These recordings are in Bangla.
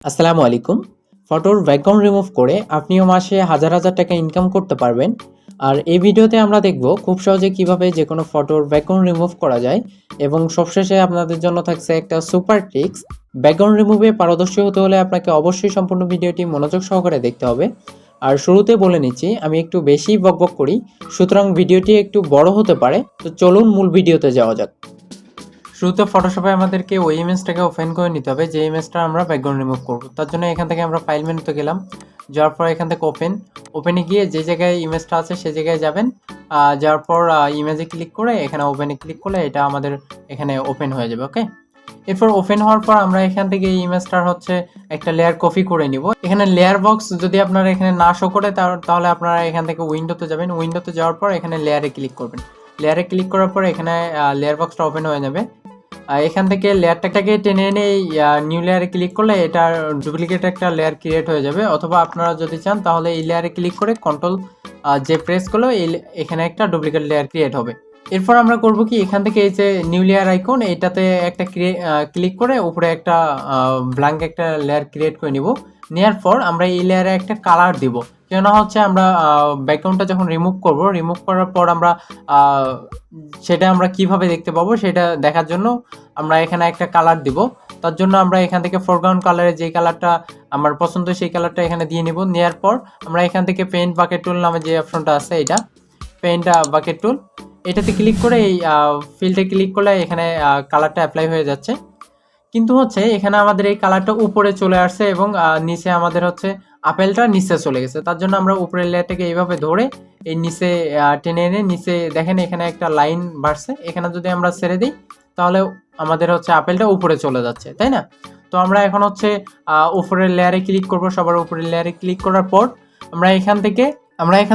আসসালামু আলাইকুম। ফটোর ব্যাকগ্রাউন্ড রিমুভ করে আপনিও মাসে হাজার হাজার টাকা ইনকাম করতে পারবেন। আর এই ভিডিওতে আমরা দেখব খুব সহজে কিভাবে যে কোনো ফটোর ব্যাকগ্রাউন্ড রিমুভ করা যায় এবং সবশেষে আপনাদের জন্য থাকছে একটা সুপার ট্রিক্স। ব্যাকগ্রাউন্ড রিমুভে পারদর্শী হতে হলে আপনাকে অবশ্যই সম্পূর্ণ ভিডিওটি মনোযোগ সহকারে দেখতে হবে। আর শুরুতে বলে নিচ্ছি আমি একটু বেশি বকবক করি, সুতরাং ভিডিওটি একটু বড় হতে পারে। তো চলুন মূল ভিডিওতে যাওয়া যাক। শুরুতে ফটোশপে আমাদেরকে ওই ইমেজটাকে ওপেন করে নিতে হবে যে ইমেজটা আমরা ব্যাকগ্রাউন্ড রিমুভ করব। তার জন্য এখান থেকে আমরা ফাইল মেনুতে গেলাম, যাওয়ার পর এখান থেকে ওপেনে গিয়ে যে জায়গায় ইমেজটা আছে সেই জায়গায় যাবেন। যাওয়ার পর ইমেজে ক্লিক করে এখানে ওপেনে ক্লিক করলে এটা আমাদের এখানে ওপেন হয়ে যাবে। ওকে, এরপর ওপেন হওয়ার পর আমরা এখান থেকে এই ইমেজটার একটা লেয়ার কপি করে নিব। এখানে লেয়ার বক্স যদি আপনারা এখানে না শো করে তাহলে আপনারা এখান থেকে উইন্ডোতে যাবেন। উইন্ডোতে যাওয়ার পর এখানে লেয়ারে ক্লিক করবেন। লেয়ারে ক্লিক করার পর এখানে লেয়ার বক্সটা ওপেন হয়ে যাবে। এখান থেকে লেয়ারটাকে টেনে এনে নিউ লেয়ারে ক্লিক করলে এটা ডুপ্লিকেট একটা লেয়ার ক্রিয়েট হয়ে যাবে। অথবা আপনারা যদি চান তাহলে এই লেয়ারে ক্লিক করে কন্ট্রোল যে প্রেস করলে এখানে একটা ডুপ্লিকেট লেয়ার ক্রিয়েট হবে। এরপর আমরা করব কি, এখান থেকে এই যে নিউ লেয়ার আইকন এটাতে একটা ক্লিক করে উপরে একটা ব্ল্যাঙ্ক একটা লেয়ার ক্রিয়েট করে নিব। নেওয়ার পর আমরা এই লেয়ারে একটা কালার দিব। কেন আমরা ব্যাকগ্রাউন্ডটা যখন রিমুভ করার পর আমরা সেটা আমরা কিভাবে দেখতে পাবো সেটা দেখার জন্য আমরা এখানে একটা কালার দিব। তার জন্য আমরা এখান থেকে ফোরগ্রাউন্ড কালারে যে কালারটা আমার পছন্দ সেই কালারটা এখানে দিয়ে নিব। নেওয়ার পর আমরা এখান থেকে পেইন্ট বাকেট টুল নামে যে অপশনটা আছে, এটা পেইন্ট বাকেট টুল, এটাতে ক্লিক করে এই ফিল্ডে ক্লিক করলে এখানে কালারটা অ্যাপ্লাই হয়ে যাচ্ছে। কিন্তু এখানে আমাদের এই কালারটা উপরে চলে আসছে এবং নিচে আমাদের আপেলটা নিচে চলে গেছে। তার জন্য আমরা উপরের লেয়ারটাকে এইভাবে ধরে এই নিচে টেনে এনে নিচে দেখেন এখানে একটা লাইন বাড়ছে। এখানে যদি আমরা ছেড়ে দিই তাহলে আমাদের আপেলটা উপরে চলে যাচ্ছে, তাই না? তো আমরা এখন উপরের লেয়ারে ক্লিক করব। সবার উপরের লেয়ারে ক্লিক করার পর আমরা এখান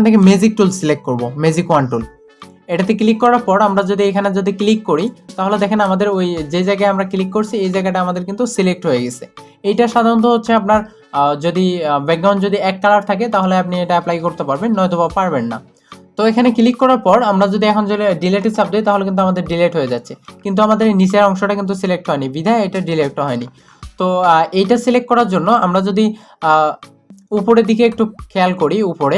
থেকে ম্যাজিক টুল সিলেক্ট করব, ম্যাজিক ওয়ান টুল। এটাতে ক্লিক করার পর আমরা এখানে ক্লিক করি তাহলে দেখেন আমাদের ওই যে জায়গায় আমরা ক্লিক করছি এই জায়গাটা আমাদের কিন্তু সিলেক্ট হয়ে গেছে। এইটা সাধারণত আপনার যদি ব্যাকগ্রাউন্ড যদি এক কালার থাকে তাহলে আপনি এটা অ্যাপ্লাই করতে পারবেন, নয়তো পারবেন না। তো এখানে ক্লিক করার পর আমরা এখন ডিলেটে চাপ দিই তাহলে কিন্তু আমাদের ডিলেট হয়ে যাচ্ছে, কিন্তু আমাদের এই নিচের অংশটা কিন্তু সিলেক্ট হয়নি, বিধায় এটা ডিলেট হয়নি। তো এইটা সিলেক্ট করার জন্য আমরা যদি উপরের দিকে একটু খেয়াল করি, উপরে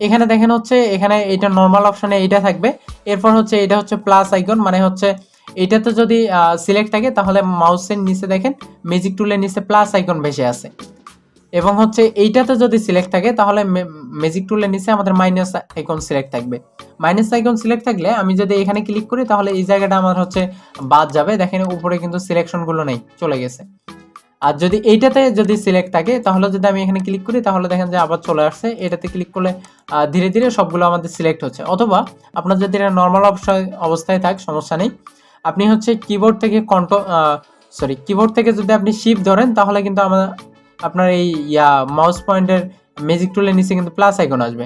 এখানে দেখেন এখানে এটা নর্মাল অপশনে এইটা থাকবে। এরপর এটা প্লাস আইকন, মানে এইটাতে যদি সিলেক্ট থাকে তাহলে মাউসের নিচে দেখেন ম্যাজিক টুলের নিচে প্লাস আইকন ভেসে আছে। এবং এইটাতে যদি সিলেক্ট থাকে তাহলে ম্যাজিক টুলের নিচে আমাদের মাইনাস আইকন সিলেক্ট থাকবে। মাইনাস আইকন সিলেক্ট থাকলে আমি যদি এখানে ক্লিক করি তাহলে এই জায়গাটা আমার বাদ যাবে। দেখেন উপরে কিন্তু সিলেকশনগুলো নেই, চলে গেছে। আর যদি এইটাতে যদি সিলেক্ট থাকে তাহলে যদি আমি এখানে ক্লিক করি তাহলে দেখেন যে আবার চলে আসছে। এটাতে ক্লিক করলে ধীরে ধীরে সবগুলো আমাদের সিলেক্ট হচ্ছে। অথবা আপনার যদি এটা নর্মাল অবস্থায় থাক, সমস্যা নেই, আপনি কিবোর্ড থেকে যদি আপনি শিফট ধরেন তাহলে কিন্তু আপনার এই মাউস পয়েন্টের ম্যাজিক টুলের নিচে কিন্তু প্লাস আইকন আসবে।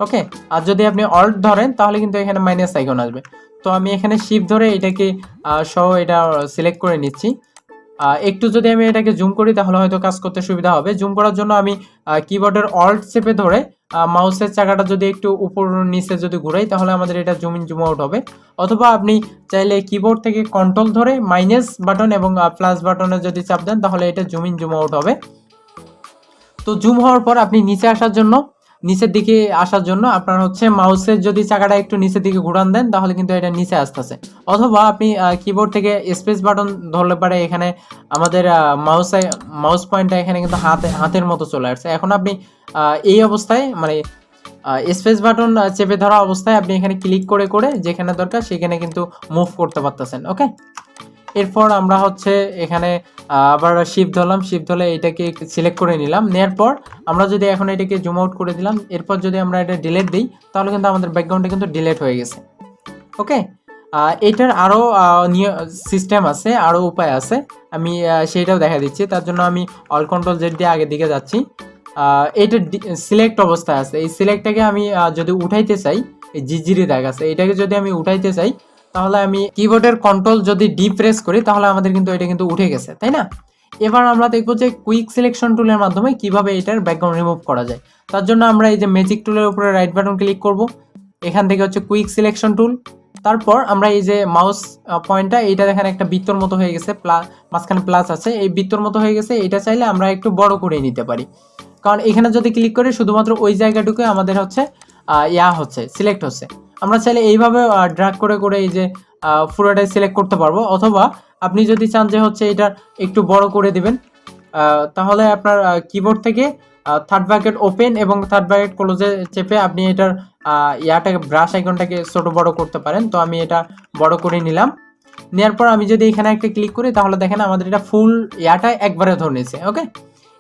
ওকে, আর যদি আপনি অল্ট ধরেন তাহলে কিন্তু এখানে মাইনাস আইকন আসবে। তো আমি এখানে শিফট ধরে এটাকে এটা সিলেক্ট করে নিচ্ছি। একটু যদি আমি এটাকে জুম করি তাহলে হয়তো কাজ করতে সুবিধা হবে। জুম করার জন্য আমি কিবোর্ডের অল্ট চেপে ধরে মাউসের চাকাটা যদি একটু উপর নিচে যদি ঘুরাই তাহলে আমাদের এটা জুম ইন জুম আউট হবে। অথবা আপনি চাইলে কিবোর্ড থেকে কন্ট্রোল ধরে মাইনাস বাটন এবং প্লাস বাটনে যদি চাপ দেন তাহলে এটা জুম ইন জুম আউট হবে। তো জুম হওয়ার পর আপনি নিচের দিকে আসার জন্য আপনার মাউসের যদি চাকাটা একটু নিচের দিকে ঘুরান দেন তাহলে কিন্তু এটা নিচে আসতেছে। অথবা আপনি কিবোর্ড থেকে স্পেস বাটন ধরলে পারে এখানে আমাদের মাউস পয়েন্টটা এখানে কিন্তু হাতের মতো চলে আসছে। এখন আপনি এই অবস্থায় মানে স্পেস বাটন চেপে ধরা অবস্থায় আপনি এখানে ক্লিক করে করে যেখানে দরকার সেখানে কিন্তু মুভ করতে পারতেছেন। ওকে, এরপর আমরা এখানে আবার শিফট ধরলে এটাকে সিলেক্ট করে নিলাম। নেওয়ার পর আমরা যদি এখন এটাকে জুম আউট করে দিলাম, এরপর যদি আমরা এটা ডিলিট দিই তাহলে কিন্তু আমাদের ব্যাকগ্রাউন্ডটা কিন্তু ডিলিট হয়ে গেছে। ওকে, এটার আরও সিস্টেম আছে, আরও উপায় আছে, আমি সেইটাও দেখা দিচ্ছি। তার জন্য আমি অল কন্ট্রোল জেড দিয়ে আগের দিকে যাচ্ছি। এটা সিলেক্ট অবস্থায় আছে, এই সিলেক্টটাকে আমি যদি উঠাইতে চাই, এই জিজিরি দাগ আছে, এটাকে যদি আমি উঠাইতে চাই তাহলে আমি কিবোর্ডের কন্ট্রোল যদি ডি প্রেস করি তাহলে আমাদের কিন্তু এটা কিন্তু উঠে গেছে, তাই না? এবার আমরা দেখবো যে কুইক সিলেকশন টুলের মাধ্যমে কিভাবে এটার ব্যাকগ্রাউন্ড রিমুভ করা যায়। তার জন্য আমরা এই যে ম্যাজিক টুলের উপরে রাইট বাটন ক্লিক করব। এখান থেকে কুইক সিলেকশন টুল, তারপর আমরা এই যে মাউস পয়েন্টটা এইটা দেখেন একটা বৃত্তর মতো হয়ে গেছে, মাঝখানে প্লাস আছে, এই বৃত্তর মতো হয়ে গেছে। এটা চাইলে আমরা একটু বড় করে নিতে পারি, কারণ এখানে যদি ক্লিক করি শুধুমাত্র ওই জায়গাটুকু আমাদের হচ্ছে হচ্ছে সিলেক্ট হচ্ছে। আমরা চাইলে এইভাবে ড্র্যাগ করে করে এই যে পুরোটাই সিলেক্ট করতে পারবো, অথবা আপনি যদি চান যে হচ্ছে এটা একটু বড় করে দিবেন, তাহলে আপনার কিবোর্ড থেকে থার্ড ব্র্যাকেট ওপেন এবং থার্ড ব্র্যাকেট ক্লোজে চেপে আপনি এটার ইয়াটাকে ব্রাশ আইকনটাকে ছোট বড় করতে পারেন। তো আমি এটা বড় করে নিলাম। নেওয়ার পর আমি যদি এখানে একটা ক্লিক করি তাহলে দেখেন আমাদের এটা ফুল ইয়াটা একবারে ধরে নিয়েছে। ওকে,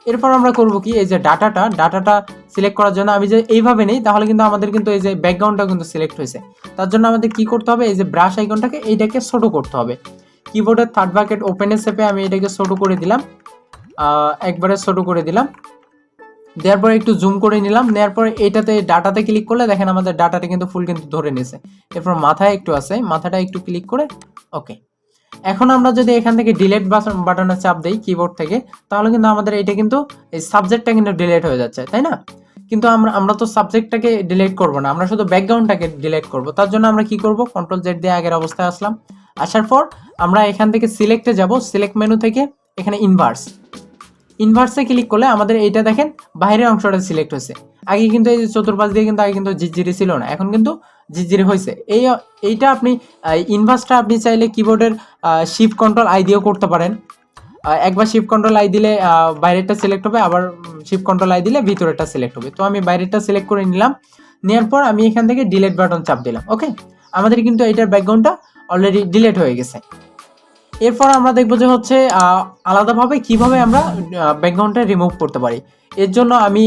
এরপর আমরা করব কি, এই যে ডাটাটা সিলেক্ট করার জন্য আমি যে এইভাবে নেই তাহলে কিন্তু আমাদের কিন্তু এই যে ব্যাকগ্রাউন্ডটা কিন্তু সিলেক্ট হয়েছে। তার জন্য আমাদের কি করতে হবে, এই যে ব্রাশ আইকনটাকে এইটাকে ছোট করতে হবে। কিবোর্ডের থার্ড ব্র্যাকেট ওপেনে চেপে আমি এটাকে ছোট করে দিলাম, একবারে ছোট করে দিলাম। দেওয়ার পরে একটু জুম করে নিলাম। নেওয়ার পরে এটাতে ডাটাতে ক্লিক করলে দেখেন আমাদের ডাটাটা কিন্তু ফুল কিন্তু ধরে নিয়েছে। এরপর মাথায় একটু আছে, মাথাটা একটু ক্লিক করে ওকে। এখন আমরা যদি এখান থেকে ডিলিট বাটনে চাপ দেই কিবোর্ড থেকে, তাহলে কিন্তু আমাদের এটা কিন্তু এই সাবজেক্টটা কিন্তু ডিলিট হয়ে যাচ্ছে, তাই না? কিন্তু আমরা তো সাবজেক্টটাকে ডিলিট করব না, আমরা শুধু ব্যাকগ্রাউন্ডটাকে ডিলিট করব। তার জন্য আমরা কি করব, কন্ট্রোল জেড দিয়ে আগের অবস্থায় আসলাম। আসার পর আমরা এখান থেকে সিলেক্টে যাব, সিলেক্ট মেনু থেকে এখানে ইনভার্সে ক্লিক করলে আমাদের এইটা দেখেন বাইরের অংশটা সিলেক্ট হয়েছে। আগে কিন্তু এই চতুর্পাশ দিয়ে কিন্তু আগে কিন্তু ঝিরঝিরি ছিল না, এখন কিন্তু ঝিরঝিরি হয়েছে। এইটা আপনি ইনভার্সটা আপনি চাইলে কিবোর্ডের শিফট কন্ট্রোল আই দিয়েও করতে পারেন। একবার শিফট কন্ট্রোল আই দিলে বাইরেরটা সিলেক্ট হবে, আবার শিফট কন্ট্রোল আই দিলে ভিতরেরটা সিলেক্ট হবে। তো আমি বাইরেরটা সিলেক্ট করে নিলাম। নেওয়ার পর আমি এখান থেকে ডিলিট বাটন চাপ দিলাম। ওকে, আমাদের কিন্তু এইটার ব্যাকগ্রাউন্ডটা অলরেডি ডিলিট হয়ে গেছে। এরপর আমরা দেখবো যে হচ্ছে আলাদাভাবে কিভাবে আমরা ব্যাকগ্রাউন্ডটা রিমুভ করতে পারি। এর জন্য আমি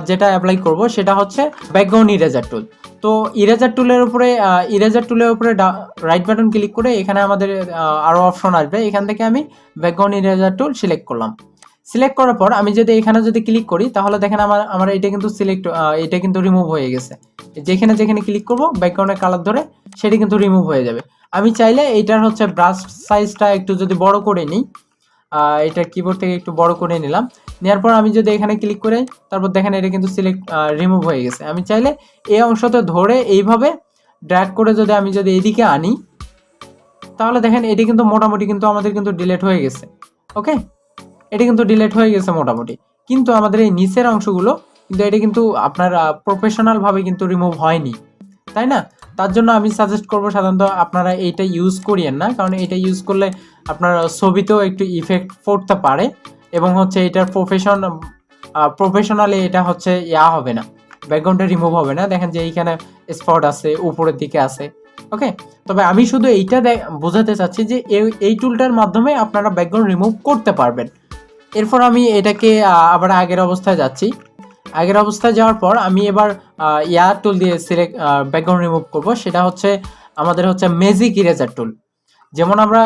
যেটা অ্যাপ্লাই করব সেটা হচ্ছে ব্যাকগ্রাউন্ড ইরেজার টুল। তো ইরেজার টুলের উপরে রাইট বাটন ক্লিক করে এখানে আমাদের আরও অপশন আসবে। এখান থেকে আমি ব্যাকগ্রাউন্ড ইরেজার টুল সিলেক্ট করলাম। সিলেক্ট করার পর আমি যদি এখানে যদি ক্লিক করি তাহলে দেখেন আমার এটা কিন্তু এটা কিন্তু রিমুভ হয়ে গেছে। যেখানে যেখানে ক্লিক করব ব্যাকগ্রাউন্ডের কালার ধরে সেটা কিন্তু রিমুভ হয়ে যাবে। আমি চাইলে এইটার হচ্ছে ব্রাশ সাইজটা একটু যদি বড় করে নিই, এটা কিবোর্ড থেকে একটু বড় করে নিলাম। নেওয়ার পর আমি যদি এখানে ক্লিক করে তারপর দেখেন এটা কিন্তু রিমুভ হয়ে গেছে। আমি চাইলে এই অংশতে ধরে এইভাবে ড্র্যাগ করে আমি যদি এইদিকে আনি তাহলে দেখেন এটি কিন্তু মোটামুটি কিন্তু আমাদের কিন্তু ডিলিট হয়ে গেছে। ওকে, এটা কিন্তু ডিলিট হয়ে গেছে মোটামুটি, কিন্তু আমাদের এই নিচের অংশগুলো কিন্তু এটা কিন্তু আপনার প্রফেশনালভাবে কিন্তু রিমুভ হয়নি, তাই না? তার জন্য আমি সাজেস্ট করব সাধারণত আপনারা এইটা ইউজ করিয়েন না, কারণ এটা ইউজ করলে আপনার ছবিতেও একটু ইফেক্ট পড়তে পারে এবং হচ্ছে এটার প্রফেশনালি এটা হচ্ছে হবে না, ব্যাকগ্রাউন্ডটা রিমুভ হবে না। দেখেন যে এইখানে স্পট আছে, উপরের দিকে আছে। ওকে, তবে আমি শুধু এইটা বোঝাতে চাচ্ছি যে এই টুলটার মাধ্যমে আপনারা ব্যাকগ্রাউন্ড রিমুভ করতে পারবেন। এরপর আমি এটাকে আবার আগের অবস্থায় যাচ্ছি। আগের অবস্থায় যাওয়ার পর আমি এবার টুল দিয়ে সিলেক্ট ব্যাকগ্রাউন্ড রিমুভ করব। সেটা হচ্ছে আমাদের হচ্ছে ম্যাজিক ইরেজার টুল। যেমন আমরা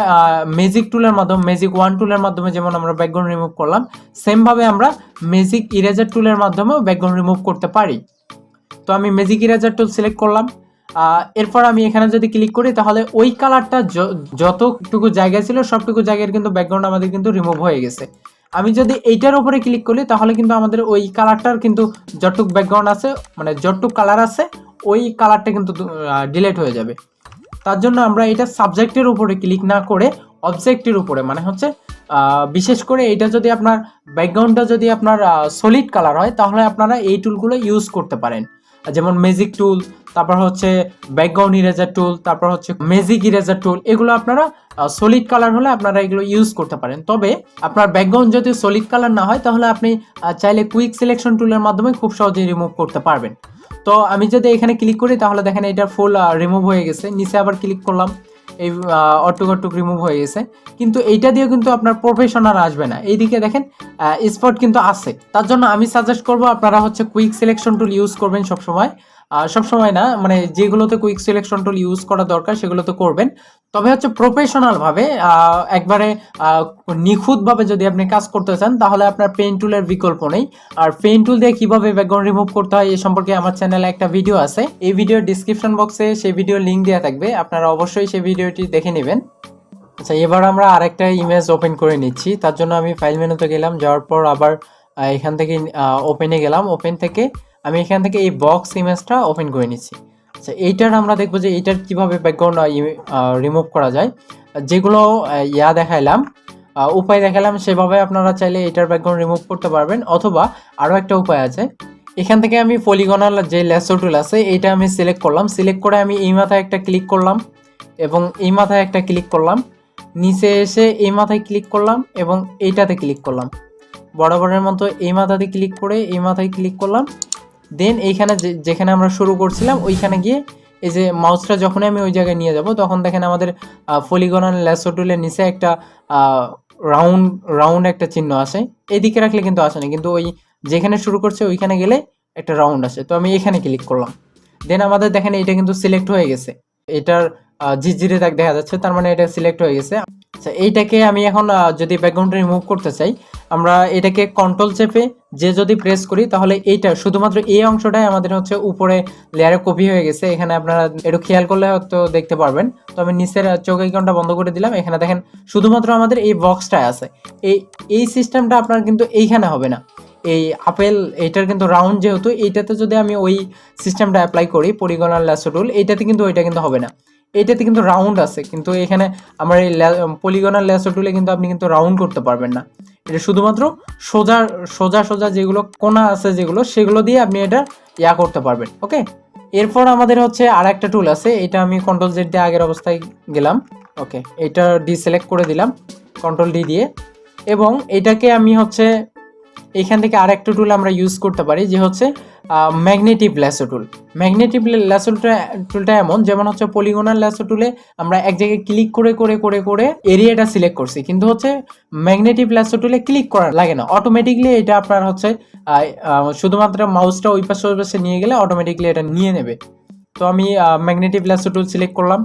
ম্যাজিক ওয়ান টুলের মাধ্যমে যেমন আমরা ব্যাকগ্রাউন্ড রিমুভ করলাম, সেমভাবে আমরা ম্যাজিক ইরেজার টুলের মাধ্যমেও ব্যাকগ্রাউন্ড রিমুভ করতে পারি। তো আমি ম্যাজিক ইরেজার টুল সিলেক্ট করলাম। এরপর আমি এখানে যদি ক্লিক করি তাহলে ওই কালারটা যতটুকু জায়গায় ছিল সবটুকু জায়গার কিন্তু ব্যাকগ্রাউন্ড আমাদের কিন্তু রিমুভ হয়ে গেছে। আমি যদি এইটার উপরে ক্লিক করি তাহলে কিন্তু আমাদের ওই কালারটার কিন্তু যতটুক ব্যাকগ্রাউন্ড আছে, মানে যতটুক কালার আছে ওই কালারটা কিন্তু ডিলিট হয়ে যাবে। তার জন্য আমরা এটা সাবজেক্টের উপরে ক্লিক না করে অবজেক্টের উপরে, মানে হচ্ছে বিশেষ করে এটা যদি আপনার ব্যাকগ্রাউন্ডটা যদি আপনার সলিড কালার হয় তাহলে আপনারা এই টুলগুলো ইউজ করতে পারেন, যেমন ম্যাজিক টুল, তারপর হচ্ছে ব্যাকগ্রাউন্ড ইরেজার টুল, তারপর হচ্ছে ম্যাজিক ইরেজার টুল। এগুলো আপনারা সলিড কালার হলে আপনারা এগুলো ইউজ করতে পারেন। তবে আপনার ব্যাকগ্রাউন্ড যদি সলিড কালার না হয় তাহলে আপনি চাইলে কুইক সিলেকশন টুলের মাধ্যমে খুব সহজেই রিমুভ করতে পারবেন। তো আমি যদি এখানে ক্লিক করি তাহলে দেখেন এটা ফুল রিমুভ হয়ে গেছে। নিচে আবার ক্লিক করলাম, এই অটুক রিমুভ হয়ে গেছে। কিন্তু এইটা দিয়ে কিন্তু আপনার প্রফেশনাল আসবে না। এইদিকে দেখেন স্পট কিন্তু আছে। তার জন্য আমি সাজেস্ট করব আপনারা হচ্ছে কুইক সিলেকশন টুল ইউজ করবেন সবসময় না, মানে যেগুলোতে কুইক সিলেকশন টুল ইউজ করা দরকার সেগুলোতে করবেন। তবে হচ্ছে প্রফেশনালভাবে একবারে নিখুঁতভাবে যদি আপনি কাজ করতে চান তাহলে আপনার পেন টুলের বিকল্প নেই। আর পেন টুল দিয়ে কিভাবে ব্যাকগ্রাউন্ড রিমুভ করতে হয় এ সম্পর্কে আমার চ্যানেলে একটা ভিডিও আছে। এই ভিডিওর ডিসক্রিপশন বক্সে সেই ভিডিওর লিঙ্ক দেওয়া থাকবে, আপনারা অবশ্যই সেই ভিডিওটি দেখে নেবেন। আচ্ছা, এবার আমরা আরেকটা ইমেজ ওপেন করে নিচ্ছি। তার জন্য আমি ফাইল মেনুতে গেলাম, যাওয়ার পর আবার এখান থেকে ওপেনে গেলাম। ওপেন থেকে আমি এখান থেকে এই বক্স ইমেজটা ওপেন করে নিচ্ছি। আচ্ছা, এইটার আমরা দেখবো যে এইটার কিভাবে ব্যাকগ্রাউন্ড রিমুভ করা যায়। যেগুলো দেখাইলাম, উপায় দেখালাম, সেভাবে আপনারা চাইলে এটার ব্যাকগ্রাউন্ড রিমুভ করতে পারবেন। অথবা আরও একটা উপায় আছে, এখান থেকে আমি পলিগনাল যে ল্যাসো টুল আছে এইটা আমি সিলেক্ট করলাম, সিলেক্ট করে আমি এই মাথায় একটা ক্লিক করলাম এবং এই মাথায় একটা ক্লিক করলাম, নিচে এসে এই মাথায় ক্লিক করলাম এবং এইটাতে ক্লিক করলাম, বরাবরের মতো এই মাথাতে ক্লিক করে এই মাথায় ক্লিক করলাম। দেন এইখানে যেখানে আমরা শুরু করছিলাম ওইখানে গিয়ে এই যে মাউসটা যখনই আমি ওই জায়গায় নিয়ে যাব তখন দেখেন আমাদের পলিগনাল ল্যাসো টুলের নিচে একটা রাউন্ড একটা চিহ্ন আসে। এদিকে রাখলে কিন্তু আসে না, কিন্তু ওই যেখানে শুরু করছে ওইখানে গেলে একটা রাউন্ড আসে। তো আমি এখানে ক্লিক করলাম, দেন আমাদের দেখেন এটা কিন্তু সিলেক্ট হয়ে গেছে, এটার ঝিরঝিরে দাগ দেখা যাচ্ছে, তার মানে এটা সিলেক্ট হয়ে গেছে। আচ্ছা, এইটাকে আমি এখন যদি ব্যাকগ্রাউন্ড রিমুভ করতে চাই, আমরা এটাকে কন্ট্রোল চেপে যদি প্রেস করি তাহলে এইটা শুধুমাত্র এই অংশটাই আমাদের হচ্ছে উপরে লেয়ারে কপি হয়ে গেছে। এখানে আপনারা একটু খেয়াল করলে হয়তো দেখতে পারবেন। তো আমি নিচের চোখ আইকনটা বন্ধ করে দিলাম, এখানে দেখেন শুধুমাত্র আমাদের এই বক্সটাই আছে। এই সিস্টেমটা আপনার কিন্তু এইখানে হবে না। এই আপেল এইটার কিন্তু রাউন্ড, যেহেতু এইটাতে যদি আমি ওই সিস্টেমটা অ্যাপ্লাই করি পলিগনাল ল্যাসো টুল, এইটাতে কিন্তু ওইটা কিন্তু হবে না। এইটাতে কিন্তু রাউন্ড আছে, কিন্তু এখানে আমার এই পলিগনাল ল্যাসো টুলে কিন্তু আপনি কিন্তু রাউন্ড করতে পারবেন না। এটা শুধুমাত্র সোজা সোজা সোজা যেগুলো কোণা আছে সেগুলো দিয়ে আপনি এটা করতে পারবেন। ওকে, এরপর আমাদের হচ্ছে আর একটা টুল আছে, এটা আমি কন্ট্রোল জেড দিয়ে আগের অবস্থায় গেলাম। ওকে, এটা ডিসিলেক্ট করে দিলাম কন্ট্রোল ডি দিয়ে, এবং এটাকে আমি হচ্ছে এইখান থেকে আরেকটা টুল আমরা ইউজ করতে পারি, যে হচ্ছে ম্যাগনেটিভ ল্যাসো টুল। ম্যাগনেটিভ ল্যাসো টুলটা এমন, যেমন হচ্ছে পলিগনাল ল্যাসো টুলে আমরা এক জায়গায় ক্লিক করে করে করে করে এরিয়াটা সিলেক্ট করছি, কিন্তু হচ্ছে ম্যাগনেটিভ ল্যাসো টুলে ক্লিক করা লাগে না, অটোমেটিকলি এটা আপনার হচ্ছে শুধুমাত্র মাউসটা ওই পাশে নিয়ে গেলে অটোমেটিকলি এটা নিয়ে নেবে। তো আমি ম্যাগনেটিভ ল্যাসো টুল সিলেক্ট করলাম,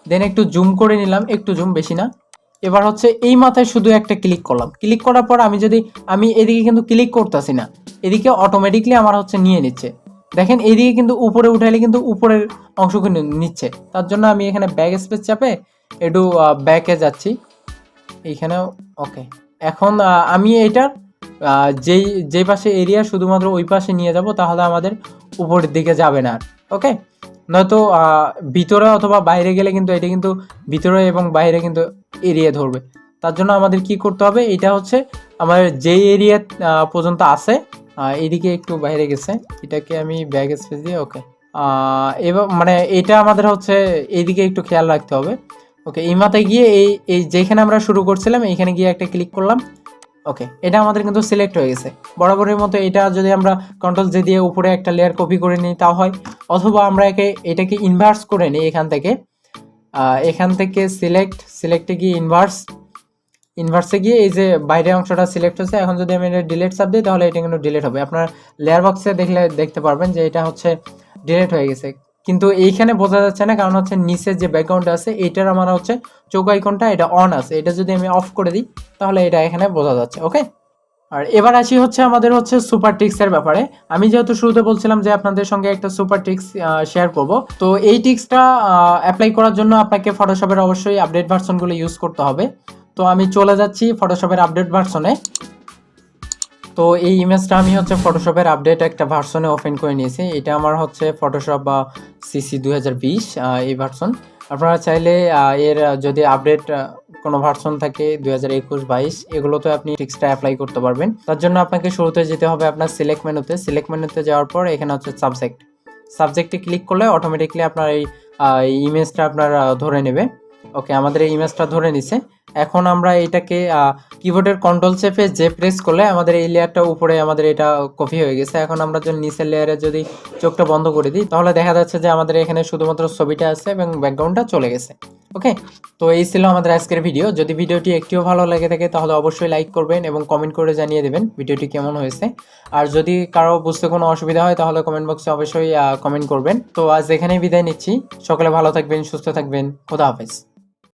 দেন একটু জুম করে নিলাম, একটু জুম, বেশি না। এবার হচ্ছে এই মাথায় শুধু একটা ক্লিক করলাম, ক্লিক করার পর আমি এদিকে কিন্তু ক্লিক করতেছি না, এদিকে অটোমেটিকলি আমার হচ্ছে নিয়ে নিচ্ছে। দেখেন এইদিকে কিন্তু উপরে উঠাইলে কিন্তু উপরের অংশ কিন্তু নিচ্ছে। তার জন্য আমি এখানে ব্যাক স্পেস চাপে একটু ব্যাকে যাচ্ছি এইখানেও। ওকে, এখন আমি এইটার যেই পাশে এরিয়া শুধুমাত্র ওই পাশে নিয়ে যাব, তাহলে আমাদের উপরের দিকে যাবে না। ওকে, নয়তো ভিতরে অথবা বাইরে গেলে কিন্তু এটা কিন্তু ভিতরে এবং বাইরে কিন্তু এরিয়া ধরবে। তার জন্য আমাদের কি করতে হবে, এটা হচ্ছে আমার যেই এরিয়া পর্যন্ত আছে, এদিকে একটু বাইরে গেছে, এটাকে আমি ব্যাক স্পেস দিয়ে। ওকে, এবার মানে এটা আমাদের হচ্ছে এইদিকে একটু খেয়াল রাখতে হবে। ওকে, এই মাথায় গিয়ে এই যেখানে আমরা শুরু করছিলাম এইখানে গিয়ে একটা ক্লিক করলাম। ওকে, এটা আমাদের কিন্তু সিলেক্ট হয়ে গেছে। বরাবরের মতো এটা যদি আমরা কন্ট্রোল জে দিয়ে উপরে একটা লেয়ার কপি করে নিই তাও হয়, অথবা আমরা এটাকে ইনভার্স করে নিই। এখান থেকে সিলেক্টে গিয়ে ইনভার্সে গিয়ে এই যে বাইরের অংশটা সিলেক্ট হচ্ছে, এখন যদি আমি এটা ডিলিট চাপ দিই তাহলে এটা কিন্তু ডিলিট হবে। আপনার লেয়ার বক্সে দেখতে পারবেন যে এটা হচ্ছে ডিলিট হয়ে গেছে, কিন্তু এইখানে বোঝা যাচ্ছে না, কারণ হচ্ছে নিচে যে ব্যাকগ্রাউন্ড আছে এইটার আমার হচ্ছে চোখ আইকনটা এটা অন আছে, এটা যদি আমি অফ করে দিই তাহলে এটা এখানে বোঝা যাচ্ছে। ওকে, আর এবার আসি হচ্ছে আমাদের হচ্ছে সুপার টিক্সের ব্যাপারে। আমি যেহেতু শুরুতে বলছিলাম যে আপনাদের সঙ্গে একটা সুপার টিক্স শেয়ার করব, তো এই টিক্সটা অ্যাপ্লাই করার জন্য আপনাকে ফটোশপের অবশ্যই আপডেট ভার্সনগুলো ইউজ করতে হবে। তো আমি চলে যাচ্ছি ফটোশপের আপডেট ভার্সনে। তো এই ইমেজটা আমি হচ্ছে ফটোশপের আপডেট একটা ভার্সনে ওপেন করে নিয়েছি। এটা আমার হচ্ছে ফটোশপ বা সিসি 2020 এই ভার্সন। আপনারা চাইলে এর যদি আপডেট কোনো ভার্সন থাকে 2021, 22, এগুলোতে আপনি টিক্সটা অ্যাপ্লাই করতে পারবেন। তার জন্য আপনাকে শুরুতে যেতে হবে আপনার সিলেক্ট মেনুতে যাওয়ার পর এখানে হচ্ছে সাবজেক্টে ক্লিক করলে অটোমেটিকলি আপনার এই ইমেজটা আপনার ধরে নেবে। ওকে, আমাদের এই ইমেজটা ধরে নিছে। এখন আমরা এটাকে কিবোর্ডের কন্ট্রোল চেপে যে প্রেস করলে আমাদের এই লেয়ারটা উপরে আমাদের এটা কপি হয়ে গেছে। এখন আমরা যদি নিচের লেয়ারে যদি চোখটা বন্ধ করে দিই তাহলে দেখা যাচ্ছে যে আমাদের এখানে শুধুমাত্র ছবিটা আছে এবং ব্যাকগ্রাউন্ডটা চলে গেছে। ওকে, তো এই ছিল আমাদের আজকের ভিডিও। যদি ভিডিওটি একটিও ভালো লেগে থাকে তাহলে অবশ্যই লাইক করবেন এবং কমেন্ট করে জানিয়ে দেবেন ভিডিওটি কেমন হয়েছে। আর যদি কারো বুঝতে কোনো অসুবিধা হয় তাহলে কমেন্ট বক্সে অবশ্যই কমেন্ট করবেন। তো আজ এখানেই বিদায় নিচ্ছি। সকলে ভালো থাকবেন, সুস্থ থাকবেন। খোদা হাফেজ।